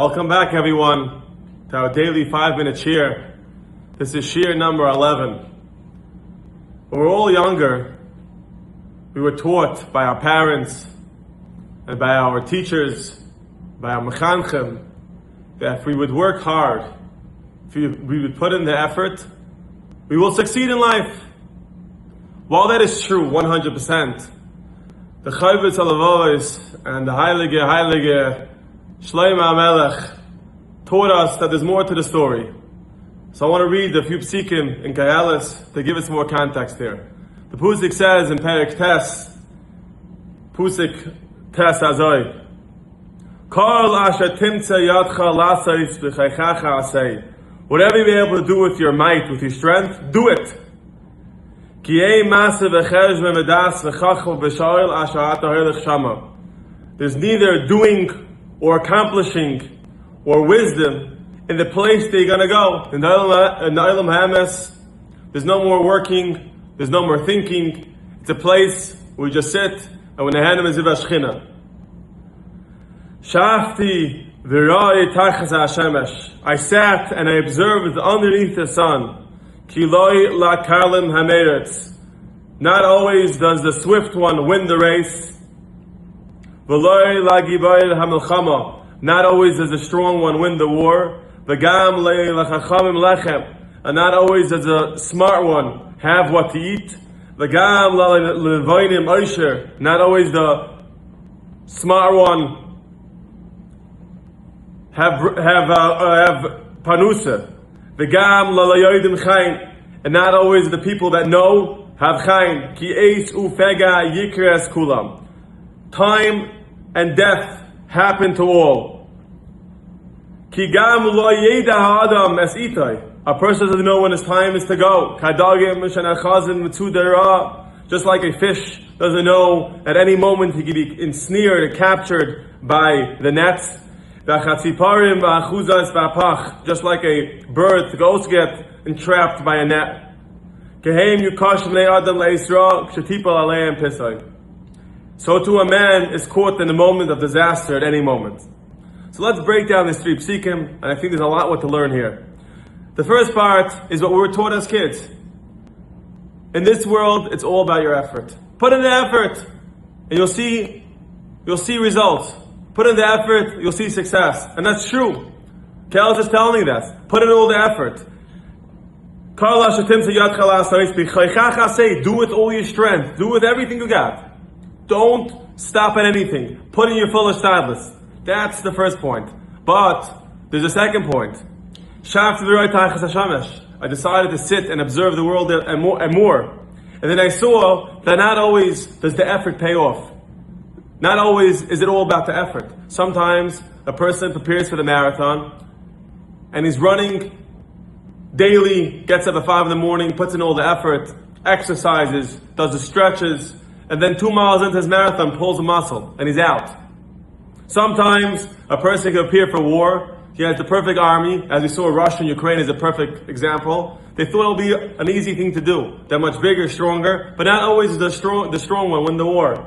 Welcome back, everyone, to our daily 5-minute shir. This is shir number 11. When we were all younger, we were taught by our parents and by our teachers, by our mechanchim, that if we would work hard, if we would put in the effort, we will succeed in life. While that is true, 100%, the Chayvitz Alavos and the Heilige Shlomo HaMelech taught us that there's more to the story. So I want to read a few psikim in Kayalis to give us more context here. The Pusik says in Perek Tes, Pusik Tes Azoi, Kol asher timtze yadcha lasais b'chaychacha asay. Whatever you be able to do with your might, with your strength, do it. Ki ei maaseh v'chesh v'medas v'chachma v'shoil asher ata hoilech shama. There's neither doing or accomplishing or wisdom in the place that you're going to go. In the Olam Hames, there's no more working, there's no more thinking. It's a place where we just sit and when the hand is Shechina. Shafti v'roi tachas ha'shemesh. I sat and I observed underneath the sun. Ki loi la kalim hameretz. Not always does the swift one win the race. V'loi la gibayil hamilchama. Not always does the strong one win the war. V'gam le lachachamim lechem. And not always does the smart one have what to eat. V'gam la levoinim oisher. Not always the smart one have panusa. V'gam la layodim chayin. And not always the people that know have chayin. Ki eis ufega yikres kulam. Time and death happen to all. Ki gam lo yeda ha'adam es itai. A person doesn't know when his time is to go. Kadagim shenachazim mitzudera. Just like a fish doesn't know at any moment he could be ensnared or captured by the nets. V'chatziparim v'achuzas v'apach. Just like a bird could also get entrapped by a net. Kehem yukash b'nei adam le'isra kshetipal aleim pisai. So too a man is caught in the moment of disaster at any moment. So let's break down these three psikim, and I think there's a lot what to learn here. The first part is what we were taught as kids. In this world, it's all about your effort. Put in the effort, and you'll see results. Put in the effort, you'll see success. And that's true. Kel is telling me that. Put in all the effort. Do with all your strength. Do with everything you got. Don't stop at anything. Put in your fullest stadlis. That's the first point. But there's a second point. I decided to sit and observe the world and more. And then I saw that not always does the effort pay off. Not always is it all about the effort. Sometimes a person prepares for the marathon and he's running daily, gets up at 5 in the morning, puts in all the effort, exercises, does the stretches, and then 2 miles into his marathon pulls a muscle and he's out. Sometimes a person can appear for war. He has the perfect army, as we saw Russia and Ukraine is a perfect example. They thought it would be an easy thing to do. They're much bigger, stronger, but not always the strong one win the war.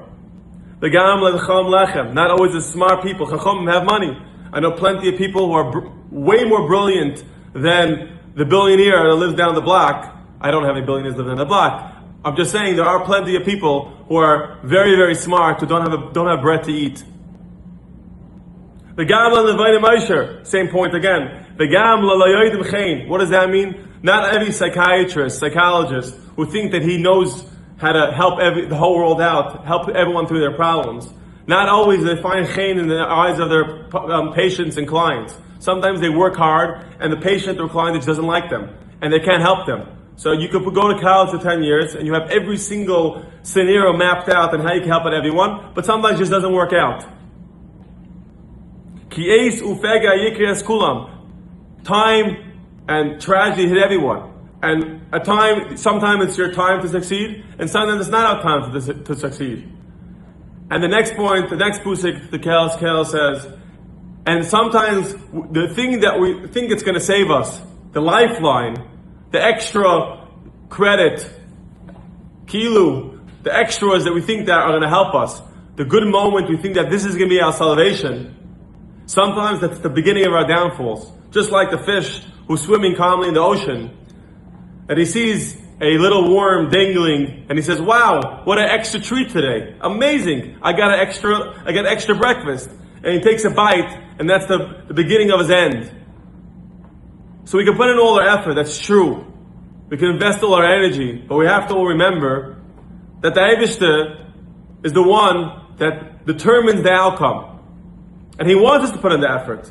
The gam lecham lechem. Not always the smart people. Chacham have money. I know plenty of people who are way more brilliant than the billionaire that lives down the block. I don't have any billionaires living down the block. I'm just saying there are plenty of people who are very, very smart who don't have bread to eat. The gam levayim aisher, same point again. The gam layodim chayin. What does that mean? Not every psychologist who think that he knows how to help the whole world out, help everyone through their problems. Not always they find chayin in the eyes of their patients and clients. Sometimes they work hard and the patient or client just doesn't like them and they can't help them. So you could go to college for 10 years and you have every single scenario mapped out and how you can help out everyone, but sometimes it just doesn't work out. Ki eis ufega yikres kulam. Time and tragedy hit everyone. And sometimes it's your time to succeed, and sometimes it's not our time to succeed. And the next point, the next pusik, the Kel says, and sometimes the thing that we think it's going to save us, the lifeline, the extra credit, kilu, the extras that we think that are going to help us, the good moment we think that this is going to be our salvation, Sometimes that's the beginning of our downfalls. Just like the fish who's swimming calmly in the ocean, and he sees a little worm dangling, and he says, "Wow, what an extra treat today! Amazing! I got extra breakfast." And he takes a bite, and that's the beginning of his end. So we can put in all our effort. That's true. We can invest all our energy, but we have to all remember that the Eibishter is the one that determines the outcome, and He wants us to put in the effort.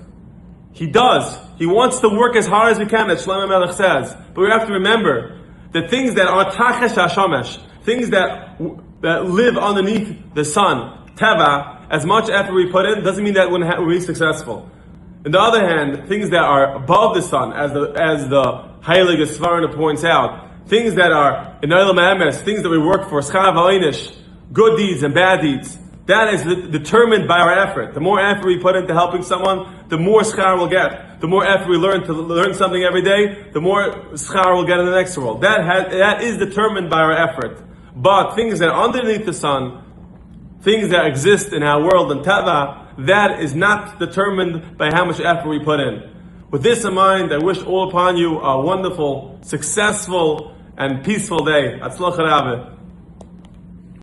He does. He wants to work as hard as we can, as Shlomo Melech says. But we have to remember that things that are tachesh hashamesh, things that live underneath the sun, teva, as much effort we put in doesn't mean that we'll be successful. On the other hand, things that are above the sun, as the Heilige Svarna points out, things that are in Olam Ha'emes, things that we work for, schar v'oinish, good deeds and bad deeds, that is determined by our effort. The more effort we put into helping someone, the more schar we'll get. The more effort we learn to learn something every day, the more schar we'll get in the next world. That is determined by our effort. But things that are underneath the sun, things that exist in our world and teva, that is not determined by how much effort we put in. With this in mind, I wish all upon you a wonderful, successful, and peaceful day. Atzloch Rabbe.